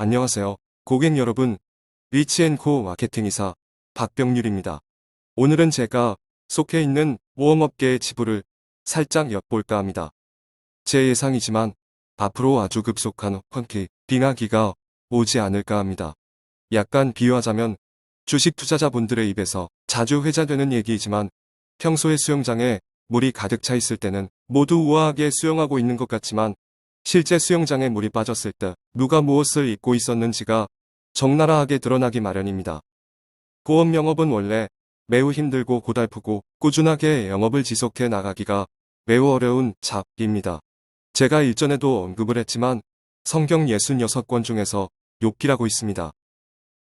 안녕하세요. 고객 여러분, 리치앤코 마케팅이사 박병률입니다. 오늘은 제가 속해 있는 보험업계의 지부를 살짝 엿볼까 합니다. 제 예상이지만 앞으로 아주 급속한 펀키, 빙하기가 오지 않을까 합니다. 약간 비유하자면 주식 투자자분들의 입에서 자주 회자되는 얘기이지만 평소에 수영장에 물이 가득 차 있을 때는 모두 우아하게 수영하고 있는 것 같지만 실제 수영장에 물이 빠졌을 때 누가 무엇을 입고 있었는지가 적나라하게 드러나기 마련입니다. 보험 영업은 원래 매우 힘들고 고달프고 꾸준하게 영업을 지속해 나가기가 매우 어려운 잡입니다. 제가 일전에도 언급을 했지만 성경 66권 중에서 욥기라고 있습니다.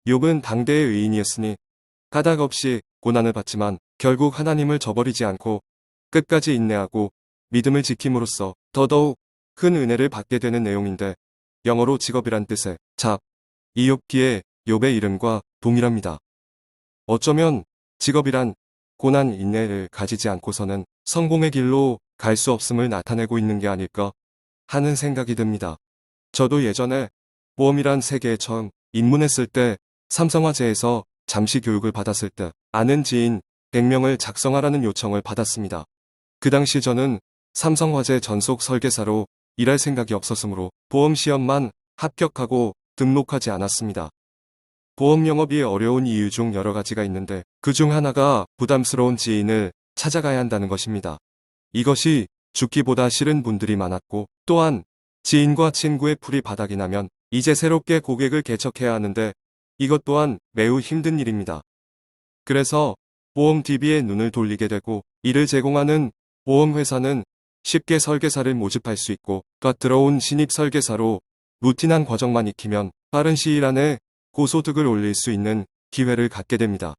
욥은 당대의 의인이었으니 까닭 없이 고난을 받지만 결국 하나님을 저버리지 않고 끝까지 인내하고 믿음을 지킴으로써 더더욱 큰 은혜를 받게 되는 내용인데 영어로 직업이란 뜻의 잡, 이 욥기의 욥의 이름과 동일합니다. 어쩌면 직업이란 고난 인내를 가지지 않고서는 성공의 길로 갈 수 없음을 나타내고 있는 게 아닐까 하는 생각이 듭니다. 저도 예전에 보험이란 세계에 처음 입문했을 때 삼성화재에서 잠시 교육을 받았을 때 아는 지인 100명을 작성하라는 요청을 받았습니다. 그 당시 저는 삼성화재 전속 설계사로 일할 생각이 없었으므로 보험 시험만 합격하고 등록하지 않았습니다. 보험 영업이 어려운 이유 중 여러 가지가 있는데 그 중 하나가 부담스러운 지인을 찾아가야 한다는 것입니다. 이것이 죽기보다 싫은 분들이 많았고 또한 지인과 친구의 풀이 바닥이 나면 이제 새롭게 고객을 개척해야 하는데 이것 또한 매우 힘든 일입니다. 그래서 보험 DB에 눈을 돌리게 되고 이를 제공하는 보험회사는 쉽게 설계사를 모집할 수 있고 또 들어온 신입 설계사로 루틴한 과정만 익히면 빠른 시일 안에 고소득을 올릴 수 있는 기회를 갖게 됩니다.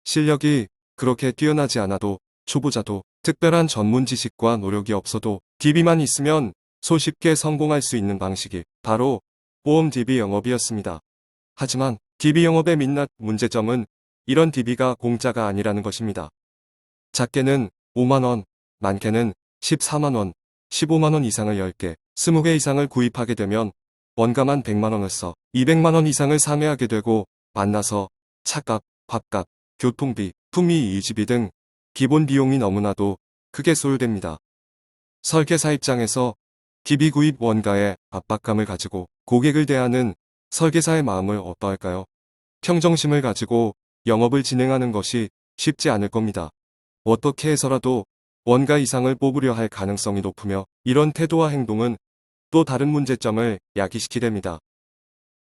실력이 그렇게 뛰어나지 않아도 초보자도 특별한 전문 지식과 노력이 없어도 DB만 있으면 손쉽게 성공할 수 있는 방식이 바로 보험 DB 영업이었습니다. 하지만 DB 영업의 민낯 문제점은 이런 DB가 공짜가 아니라는 것입니다. 작게는 5만원, 많게는 14만원, 15만원 이상을 10개, 20개 이상을 구입하게 되면 원가만 100만원을 써 200만원 이상을 상회하게 되고 만나서 차값, 밥값, 교통비, 품위 유지비 등 기본 비용이 너무나도 크게 소요됩니다. 설계사 입장에서 DB 구입 원가의 압박감을 가지고 고객을 대하는 설계사의 마음을 어떠할까요? 평정심을 가지고 영업을 진행하는 것이 쉽지 않을 겁니다. 어떻게 해서라도 원가 이상을 뽑으려 할 가능성이 높으며 이런 태도와 행동은 또 다른 문제점을 야기시키게 됩니다.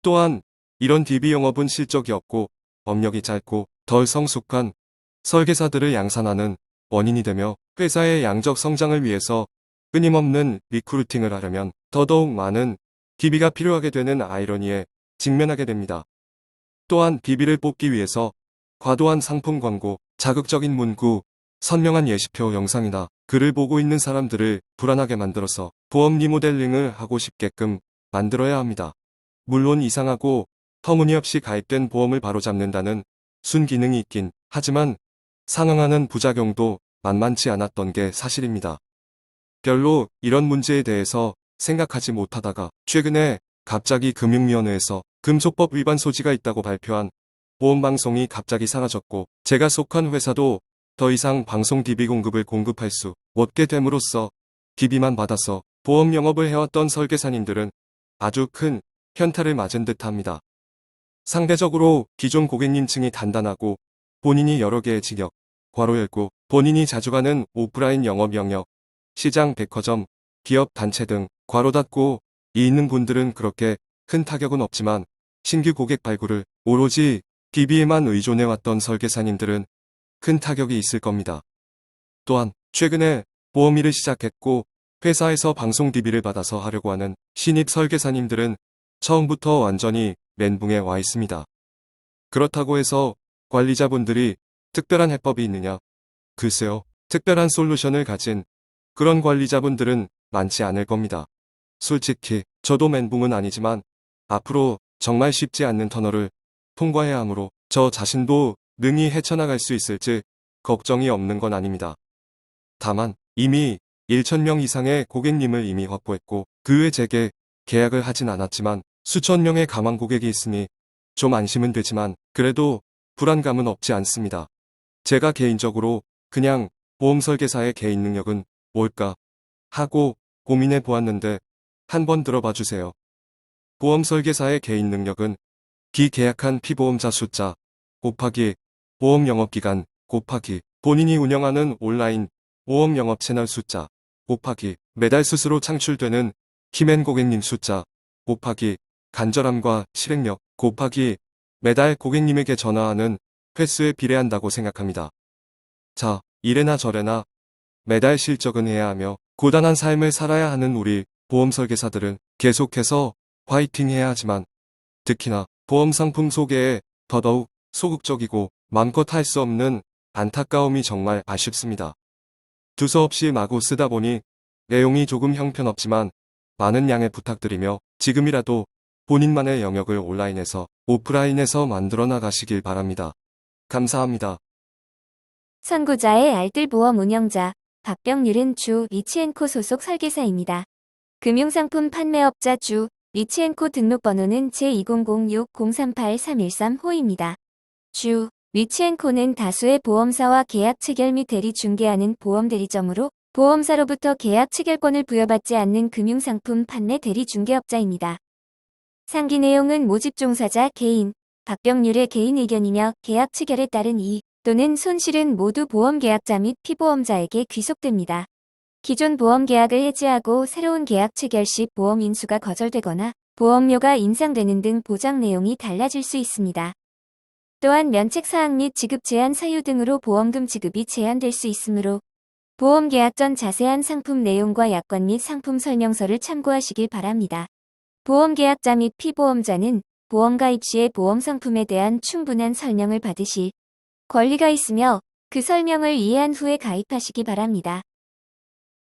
또한 이런 DB 영업은 실적이 없고 업력이 짧고 덜 성숙한 설계사들을 양산하는 원인이 되며 회사의 양적 성장을 위해서 끊임없는 리크루팅을 하려면 더더욱 많은 DB가 필요하게 되는 아이러니에 직면하게 됩니다. 또한 DB를 뽑기 위해서 과도한 상품 광고, 자극적인 문구, 선명한 예시표 영상이나 글을 보고 있는 사람들을 불안하게 만들어서 보험 리모델링을 하고 싶게끔 만들어야 합니다. 물론 이상하고 터무니없이 가입된 보험을 바로잡는다는 순기능이 있긴 하지만 상응하는 부작용도 만만치 않았던 게 사실입니다. 별로 이런 문제에 대해서 생각하지 못하다가 최근에 갑자기 금융위원회에서 금속법 위반 소지가 있다고 발표한 보험방송이 갑자기 사라졌고 제가 속한 회사도 더 이상 방송 DB 공급을 공급할 수 없게 됨으로써 DB만 받아서 보험 영업을 해왔던 설계사님들은 아주 큰 현타를 맞은 듯합니다. 상대적으로 기존 고객님층이 단단하고 본인이 여러 개의 직역, 괄호 열고 본인이 자주 가는 오프라인 영업 영역, 시장, 백화점, 기업, 단체 등 괄호 닫고 이 있는 분들은 그렇게 큰 타격은 없지만 신규 고객 발굴을 오로지 DB에만 의존해왔던 설계사님들은 큰 타격이 있을 겁니다. 또한 최근에 보험 일을 시작했고 회사에서 방송 DB를 받아서 하려고 하는 신입 설계사님들은 처음부터 완전히 멘붕에 와 있습니다. 그렇다고 해서 관리자분들이 특별한 해법이 있느냐? 글쎄요. 특별한 솔루션을 가진 그런 관리자분들은 많지 않을 겁니다. 솔직히 저도 멘붕은 아니지만 앞으로 정말 쉽지 않는 터널을 통과해야 하므로 저 자신도 능히 헤쳐나갈 수 있을지 걱정이 없는 건 아닙니다. 다만 이미 1,000명 이상의 고객님을 이미 확보했고 그 외 제게 계약을 하진 않았지만 수천 명의 가망 고객이 있으니 좀 안심은 되지만 그래도 불안감은 없지 않습니다. 제가 개인적으로 그냥 보험 설계사의 개인 능력은 뭘까 하고 고민해 보았는데 한번 들어봐 주세요. 보험 설계사의 개인 능력은 기계약한 피보험자 숫자 곱하기 보험 영업기간 곱하기 본인이 운영하는 온라인 보험 영업 채널 숫자 곱하기 매달 스스로 창출되는 키맨 고객님 숫자 곱하기 간절함과 실행력 곱하기 매달 고객님에게 전화하는 횟수에 비례한다고 생각합니다. 자, 이래나 저래나 매달 실적은 해야 하며 고단한 삶을 살아야 하는 우리 보험 설계사들은 계속해서 화이팅 해야 하지만 특히나 보험 상품 소개에 더더욱 소극적이고 마음껏 할 수 없는 안타까움이 정말 아쉽습니다. 두서없이 마구 쓰다 보니 내용이 조금 형편없지만 많은 양해 부탁드리며 지금이라도 본인만의 영역을 온라인에서 오프라인에서 만들어 나가시길 바랍니다. 감사합니다. 선구자의 알뜰보험 운영자 박병률은 주 리치앤코 소속 설계사입니다. 금융상품 판매업자 주 리치앤코 등록번호는 J2006-038-313호입니다. 주 리치앤코는 다수의 보험사와 계약 체결 및 대리 중개하는 보험 대리점으로 보험사로부터 계약 체결권을 부여받지 않는 금융상품 판매 대리 중개업자입니다. 상기 내용은 모집 종사자 개인, 박병률의 개인 의견이며 계약 체결에 따른 이익 또는 손실은 모두 보험계약자 및 피보험자에게 귀속됩니다. 기존 보험계약을 해지하고 새로운 계약 체결 시 보험 인수가 거절되거나 보험료가 인상되는 등 보장 내용이 달라질 수 있습니다. 또한 면책사항 및 지급 제한 사유 등으로 보험금 지급이 제한될 수 있으므로 보험계약 전 자세한 상품 내용과 약관 및 상품 설명서를 참고하시길 바랍니다. 보험계약자 및 피보험자는 보험가입 시에 보험상품에 대한 충분한 설명을 받으실 권리가 있으며 그 설명을 이해한 후에 가입하시기 바랍니다.